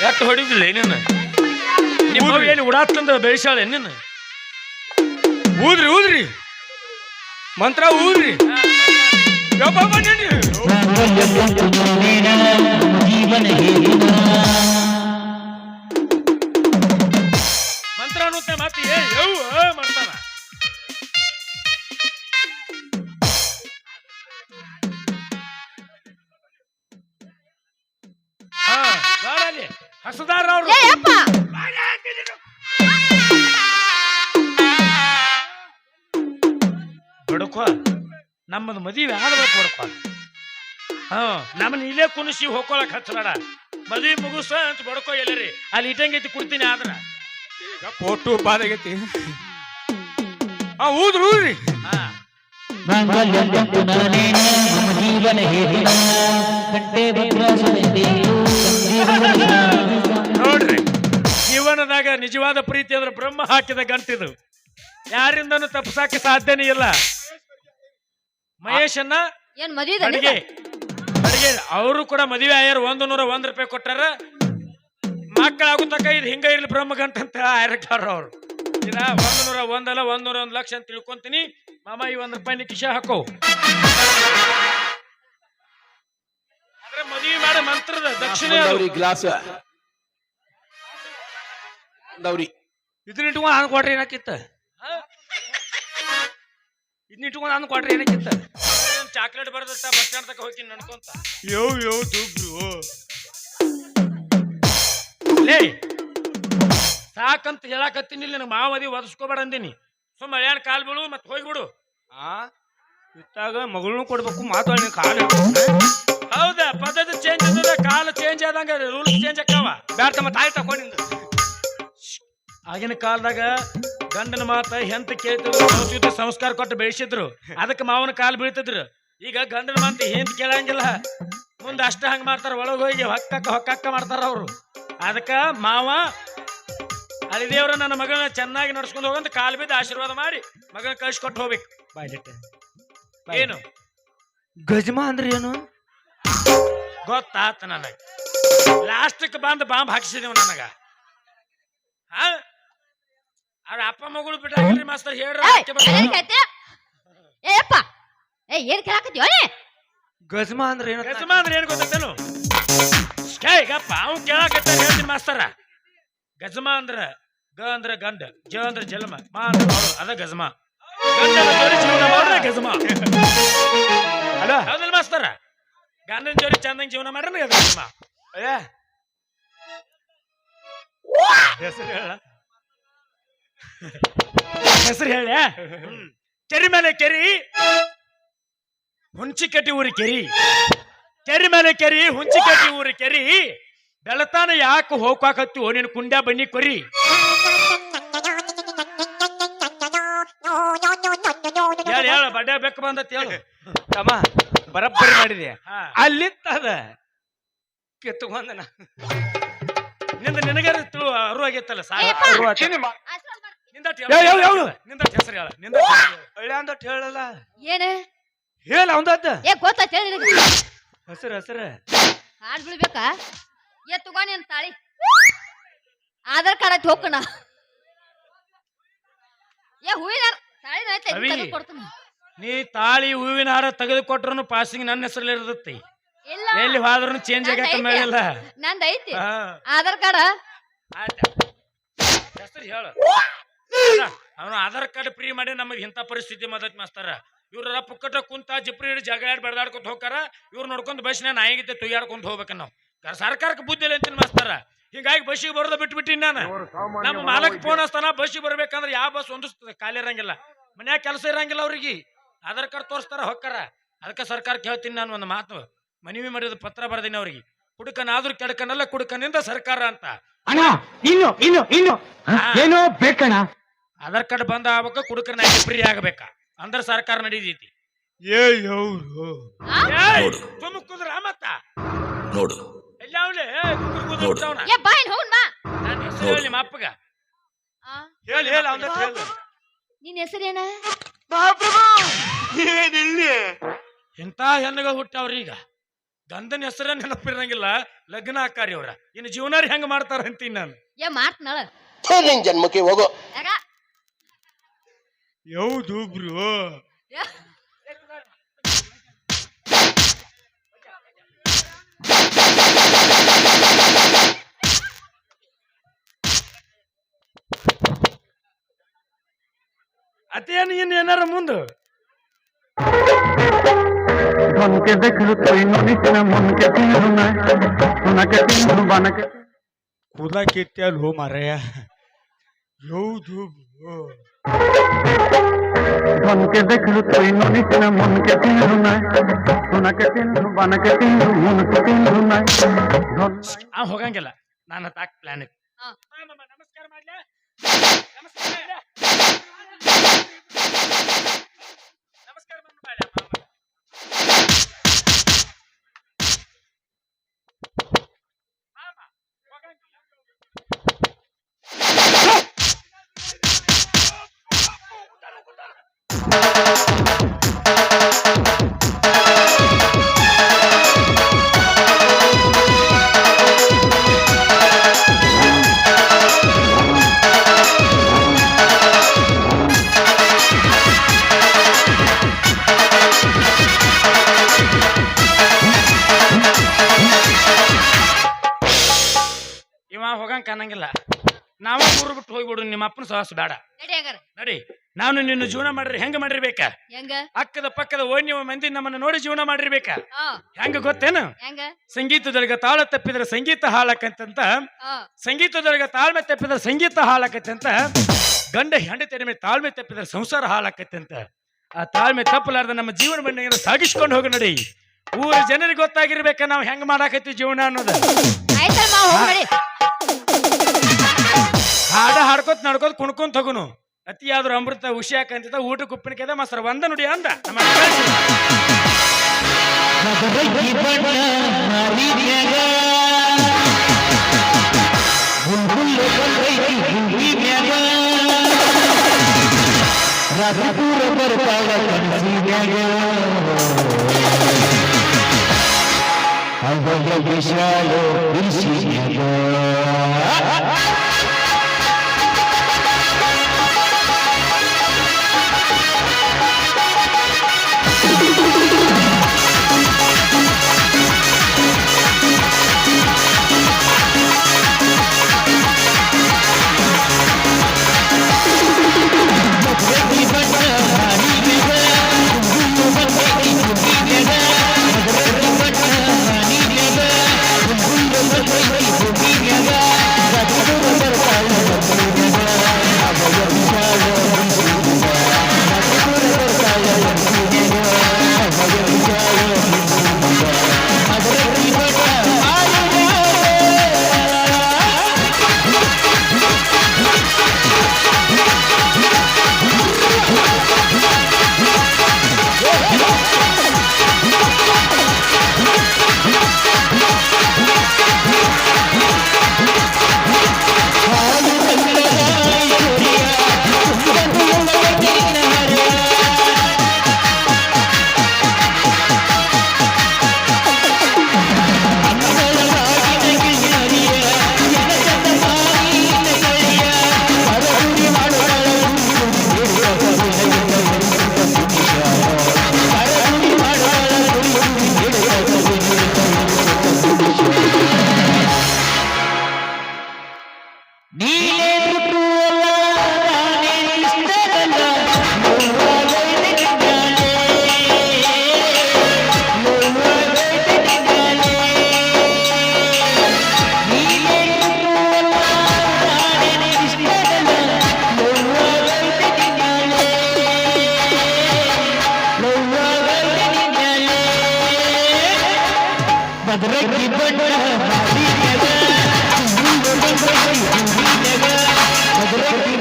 ಎಟ್ಟು ಹೊಡಿದಿಲ್ಲ ಏನೇನು ನಿಮ್ಮ ಏನು ಉಡಾತ್ತಂದ ಬೆಳೆಸಾಳೆ ನೀನು ಊದ್ರಿ ಊದ್ರಿ ಮಂತ್ರ ಊದ್ರಿ ಮಂತ್ರ ಅನ್ನುತ್ತೆ ಮತ್ತೆ ಮಾಡ್ತಾನ ಹಸದಾರ ಅವ್ರು ಬಡ್ಕೋ ನಮ್ಮದು ಮದುವೆ ಆಡ್ಬೇಕು ಬಡ್ಕೋ ನಮ್ಮನ್ನ ಇಲ್ಲೇ ಕುಣಿಸಿ ಹೋಗ್ಕೊಳಕ್ ಹಚ್ಚಬೇಡ ಮದುವೆ ಮುಗುಸ ಅಂತ ಬಡ್ಕೋ ಎಲ್ಲರಿ ಅಲ್ಲಿ ಇಟ್ಟಂಗೈತಿ ಕುಡ್ತೀನಿ ಆದ್ರ ಫೋಟೋ ಬಾದಾಗೈತಿ ಊದ್ರಿ ಊದ್ರಿ ನೋಡ್ರಿ ಜೀವನದಾಗ ನಿಜವಾದ ಪ್ರೀತಿ ಅಂದ್ರೆ ಬ್ರಹ್ಮ ಹಾಕಿದ ಗಂಟಿದು ಯಾರಿಂದನೂ ತಪ್ಪಿಸಾಕ ಸಾಧ್ಯನೇ ಇಲ್ಲ ಮಹೇಶನ್ನ ಅಡಿಗೆ ಅವರು ಕೂಡ ಮದುವೆ ಆಯ್ಯಾರ 101 ರೂಪಾಯಿ ಕೊಟ್ಟಾರ ಮಕ್ಕಳಾಗುತ್ತಕ ಇದು ಹಿಂಗ ಇರ್ಲಿ ಬ್ರಹ್ಮ ಗಂಟ ಅಂತ ಆಯ್ರಕ್ಟಾರ ಅವ್ರು ಇದ 101 ಅಲ್ಲ 101 ಲಕ್ಷ ಅಂತ ತಿಳ್ಕೊಂತೀನಿ ಮಾಮ ಈ 1 ರೂಪಾಯಿ ಕಿಶೆ ಹಾಕೋ ಅಂದ್ರೆ ಮದುವೆ ಮಾಡ ಮಂತ್ರದ ದಕ್ಷಿಣೆ ಗ್ಲಾಸ್ ಇದನ್ನ ಇಟ್ಕೊಂಡು ನಾನು ಕೊಟ್ರೆ ಏನಾಕಿತ್ತ ಇದನ್ನ ಇಟ್ಕೊಂಡು ನಾನು ಕೊಟ್ರೆ ಏನಾಕಿತ್ತ ಚಾಕ್ಲೇಟ್ ಬರದತ್ತ ಬಸ್ ಸ್ಟ್ಯಾಂಡ್ ತಕ ಹೋಗಿ ನಡ್ಕೊಂತ ಯೋ ದುಬ್ರು ಲೇ ಸಾಕಂತ ಹೇಳಾಕತ್ತೀನಿ ನನಗೆ ಮಾವದಿ ಒದಸ್ಕೋಬೇಡ ಅಂದಿನಿ ಸುಮ್ಮ ಹಳ್ಯಾಣ ಕಾಲ್ ಬೀಳು ಮತ್ತೆ ಹೋಗ್ಬಿಡು ಇತ್ತಾಗ ಮಗಳನ್ನೂ ಕೊಡ್ಬೇಕು ಮಾತಾಡಿ ಕಾಲು ಹೌದಾ ಪದ್ಧತಿ ಚೇಂಜ್ ಅದ ಕಾಲ ಚೇಂಜ್ ಆದಂಗ ರೂಲ್ಸ್ ಚೇಂಜ್ ಆಕಾವ ಬ್ಯಾಡ್ತಮ್ಮ ತಾಯಿ ತಕೊಂಡಿಂದ ಆಗಿನ ಕಾಲದಾಗ ಗಂಡನ ಮಾತ ಹೆಂತ ಕೇಳ್ತಿದ್ರು ಸಂಸ್ಕಾರ ಕೊಟ್ಟು ಬೆಳೆಸಿದ್ರು ಅದಕ್ಕೆ ಮಾವನ ಕಾಲು ಬೀಳ್ತಿದ್ರು ಈಗ ಗಂಡನ ಮಾತ ಹೆಂತ ಕೇಳಂಗಿಲ್ಲ ಮುಂದೆ ಅಷ್ಟ ಹಂಗ ಮಾಡ್ತಾರ ಒಳಗೆ ಹೋಗಿ ಹೊಕ್ಕಕ್ಕ ಮಾಡ್ತಾರ ಅವ್ರು ಅದಕ್ಕ ಮಾವ ಅಳಿದೇವ್ರ ನನ್ನ ಮಗಳನ್ನ ಚೆನ್ನಾಗಿ ನಡ್ಸ್ಕೊಂಡು ಹೋಗಂತ ಕಾಲು ಬಿದ್ದು ಆಶೀರ್ವಾದ ಮಾಡಿ ಮಗನ ಕಳ್ಸಿಕೊಟ್ಟು ಹೋಗ್ಬೇಕು ಏನು ಗಜಮ ಅಂದ್ರೆ ಏನು ಗೊತ್ತಾತ ನನಗ ಲಾಸ್ಟಕ್ಕೆ ಬಂದು ಬಾಂಬ್ ಹಾಕಿಸಿದೇವ್ ನನಗ ಅವ್ರ ಅಪ್ಪ ಮಗಳು ಬಿಟ್ಟಾಗಲ್ರಿ ಮಾಸ್ತರ್ ಹೇಳ್ರಿ ಗಜಮ ಅಂದ್ರೆ ಏನು ಗಜಮ ಅಂದ್ರೆ ಏನು ಗೊತ್ತೇನು ಗಪ್ಪ ಅವ್ ಕೇಳಾಕತ್ತ ಹೇಳ್ತೀನಿ ಮಾಸ್ತರ ಗಜಮ ಅಂದ್ರ ಗ ಅಂದ್ರ ಗಂಡ ಜ ಅಂದ್ರ ಜಲಮ ಮಾ ಅಂದ್ರ ಅದ ಗಜಮ ಗಂಡನ ಜೋಡಿ ಜೀವನ ಮಾಡ್ರೆ ಗಜಮ ಅಲ್ಲ ಹೌದಲ್ಲ ಮಾಸ್ತರ ಗಂಡನ ಜೋಡಿ ಚಂದಂಗ್ ಜೀವನ ಮಾಡ್ರೆ ಗಜಮ ಹೆಸರು ಹೇಳ ಕೆರಿ ಮೇಲೆ ಕೆರಿ ಹುಂಚಿಕಟ್ಟಿ ಊರಿ ಕೆರಿ ಕೆರಿ ಮೇಲೆ ಕೆರಿ ಹುಂಚಿಕಟ್ಟಿ ಊರಿ ಕೆರಿ ಬೆಳತಾನ ಯಾಕೆ ಹೋಗಾಕತ್ತಿ ನೀನು ಕುಂಡ್ಯಾ ಬನ್ನಿ ಕೊರಿ ಹೇಳ ಬಡ್ಡ ಬೆಕ್ಕ ಬಂದತ್ ಹೇಳು ತಮ್ಮ ಬರಬ್ಬರಿ ಮಾಡಿದೆ ಅಲ್ಲಿತ್ತದ ಕಿತ್ತುಕೊಂದನ ನಿಂದ ನಿನಗ ಅರು ಆಗೈತಲ್ಲ ನಿಂದ ಹೆಸರು ಹೇಳ ನಿಂದ ಒಳ್ಳೆ ಅಂದಟ್ ಹೇಳಲ್ಲ ಏನ ಹೇಳ ಅವಂದತ್ತ ಗೊತ್ತಾಯ್ತು ಹೆಸರು ಹಾಡ್ ಬಿಡ್ಬೇಕಾ ತಗೊಂಡ್ ತಾಳಿ ಆಧಾರ್ ಕಾರ್ಡ್ ಐತಿ ಹೋಗೋಣ ಹೂವಿನ ನೀ ತಾಳಿ ಹೂವಿನ ಹಾರ ತೆಗೆದು ಕೊಟ್ರು ಪಾಸಿಂಗ್ ನನ್ನ ಹೆಸರಲ್ಲಿ ಇರ್ತೈತಿ ಎಲ್ಲಿ ಹೋದ್ರೂ ಚೇಂಜ್ ಆಗತ್ತ ಮೇಲಿಲ್ಲ ನಂದ ಐತಿ ಆಧಾರ್ ಕಾರ್ಡ್ ಹೆಸರು ಹೇಳ ಅವನು ಆಧಾರ್ ಕಾರ್ಡ್ ಫ್ರೀ ಮಾಡಿ ನಮಗೆ ಇಂಥ ಪರಿಸ್ಥಿತಿ ಮದತ್ ಮಾಸ್ತಾರ ಇವ್ರ ಪುಕ್ಕಟ ಕುಂತ ಜಿಪ್ರಿ ಹಿಡಿ ಜಗಳ ಬೆಳೆದಾಡ್ಕೊಂತ ಹೋಗಾರ ಇವ್ರು ನೋಡ್ಕೊಂಡ್ ಬಸ್ನ ನಾಯಿಗಿದ್ದೆ ತುಯ್ಯಾಡ್ಕೊಂಡ್ ಹೋಗ್ಬೇಕ ನಾವು ಸರ್ಕಾರಕ್ಕೆ ಬುದ್ಧಿ ಇಲ್ಲ ಅಂತೀನಿ ಮಾಸ್ತಾರ ಹಿಂಗಾಗಿ ಬಸ್ಸಿಗೆ ಬರೋದ ಬಿಟ್ಬಿಟ್ಟಿನಿ ನಾನು ನಮ್ಮ ಮಾಲಕ್ ಫೋನ್ ಹಚ್ತಾನ ಬಸ್ಸಿಗೆ ಬರ್ಬೇಕಂದ್ರೆ ಯಾವ ಬಸ್ ಒಂದು ಖಾಲಿ ಇರಂಗಿಲ್ಲ ಮನ್ಯಾಗ ಕೆಲಸ ಇರಂಗಿಲ್ಲ ಅವ್ರಿಗೆ ಆಧಾರ್ ಕಾರ್ಡ್ ತೋರಿಸ್ತಾರ ಹೊಕ್ಕಾರ ಅದಕ್ಕೆ ಸರ್ಕಾರಕ್ಕೆ ಹೇಳ್ತೀನಿ ನಾನು ಒಂದು ಮಾತು ಮನವಿ ಮಾಡಿದ ಪತ್ರ ಬರ್ದೀನಿ ಅವ್ರಿಗೆ ಕುಡುಕನಾದ್ರೂ ಕೆಡಕನಲ್ಲ ಕುಡುಕನಿಂದ ಸರ್ಕಾರ ಅಂತ ಏನೋ ಬೇಕಣ್ಣ ಆಧಾರ್ ಕಾರ್ಡ್ ಬಂದ ಆಗ್ಬೇಕ ಕುಡುಕನ ಫ್ರೀ ಆಗ್ಬೇಕ ಅಂದ್ರ ಸರ್ಕಾರ ನಡೀತೈತಿ ತುಮಕುದ್ರ ಮತ್ತ ನೋಡು ಎಲ್ಲ ಅವಳೆ ನಿಮ್ಮ ಅಪ್ಪಗ ಹೇಳಿ ಹೇಳ ನಿನ್ ಹೆಸರೇನ ಇಂತ ಹೆಣ್ಣುಗಳು ಹುಟ್ಟವ್ರಿ ಈಗ ಗಂಧನ ಹೆಸರ ನೆನಪಿರಂಗಿಲ್ಲ ಲಗ್ನ ಆಕಾರಿ ಅವ್ರ ಇನ್ನು ಜೀವನಾರಿ ಹೆಂಗ ಮಾಡ್ತಾರ ಅಂತೀನಿ ನಾನು. ಏ ಮಾಡ್ತನಳ ನಿನ್ ಜನ್ಮಕ್ಕೆ ಹೋಗೋ. ಯಾಕ ಯಾವುದು ಬ್ರೋ? ಯಾ- ಅತೇನು ಇನ್ನು ಏನಾರ ಮುಂದೆ ধনকে দেখলু তুই ননিস না মনকে চিনলু না সোনাকে চিনলু বানাকে ಕೂದಲ ಕಿತ್ತಲ್ ಹೋ ಮಾರಯ್ಯ. ಯಾವುದು ಬ್ರೋ? ধনকে দেখলু তুই ননিস না মনকে চিনলু না সোনাকে চিনলু বানাকে চিনলু মনকে চিনলু না ಆ ಹೋಗಂಗಿಲ್ಲ ನಾನು ತಾಕ್ ಪ್ಲಾನ್ ಐತಿ. ಹಾ. ನಮಸ್ಕಾರ ಮಾಡ್ಲಾ? ನಮಸ್ಕಾರ ಮಾಡ್ಲಾ? ನಮಸ್ಕಾರ ಮಾಡ್ಲಾ? ಮಾಮ, ಹೋಗಂಗಿಲ್ಲ. ಇವ ಹೋಗಂಗ್ ಕಾಣಂಗಿಲ್ಲ. ನಾವ ಊರು ಬಿಟ್ಟು ಹೋಗ್ಬಿಡು, ನಿಮ್ಮ ಅಪ್ಪನ ಸಹವಾಸ ಬೇಡ. ನಡಿ ಹಂಗಾರ ನಡಿ. ನಾನು ನಿನ್ನ ಜೀವನ ಮಾಡ್ರಿ ಹೆಂಗ ಮಾಡಿರ್ಬೇಕ? ಹೆಂಗ ಅಕ್ಕದ ಪಕ್ಕದ ಓಣ್ಯವ ಮಂದಿ ನಮ್ಮನ್ನ ನೋಡಿ ಜೀವನ ಮಾಡಿರ್ಬೇಕ. ಹಾ ಹೆಂಗ ಗೊತ್ತೇನು? ಹೆಂಗ ಸಂಗೀತದೊಳಗ ತಾಳ ತಪ್ಪಿದ್ರೆ ಸಂಗೀತ ಹಾಳಾಕಂತಂತ, ಹಾ ಸಂಗೀತದೊಳಗ ತಾಳ್ಮೆ ತಪ್ಪಿದ್ರೆ ಸಂಗೀತ ಹಾಳಾಕತ್ತಂತ, ಗಂಡ ಹೆಂಡತಿ ಮೇಲೆ ತಾಳ್ಮೆ ತಪ್ಪಿದ್ರೆ ಸಂಸಾರ ಹಾಳಾಕತ್ತಂತ. ಆ ತಾಳ್ಮೆ ತಪ್ಪಲಾರ್ದ ನಮ್ಮ ಜೀವನ ಬಂಡ ಸಾಗಿಸ್ಕೊಂಡು ಹೋಗ ನಡಿ. ಊರ ಜನರಿಗೆ ಗೊತ್ತಾಗಿರ್ಬೇಕ ನಾವು ಹೆಂಗ್ ಮಾಡಾಕತ್ತೀವಿ ಜೀವನ ಅನ್ನೋದು. ಆಯ್ತಲ್ಲ ಮಾವ ಹೋಗ್ ನಡಿ. ಹಾಡ ಹಾಡ್ಕೋತ ನಡ್ಕೋತ ಕುಣ್ಕೊಂತ ಹೋಗುನು. ಅತಿಯಾದ್ರೂ ಅಮೃತ ಹುಷಿಯಾಕಂತ ಊಟಕ್ಕೆ ಉಪ್ಪಿನಕಾಯ್ದ ಮೊಸರು ಒಂದ ನುಡಿ ಅಂದ ನಮ್ಮ ಮಧುರೈ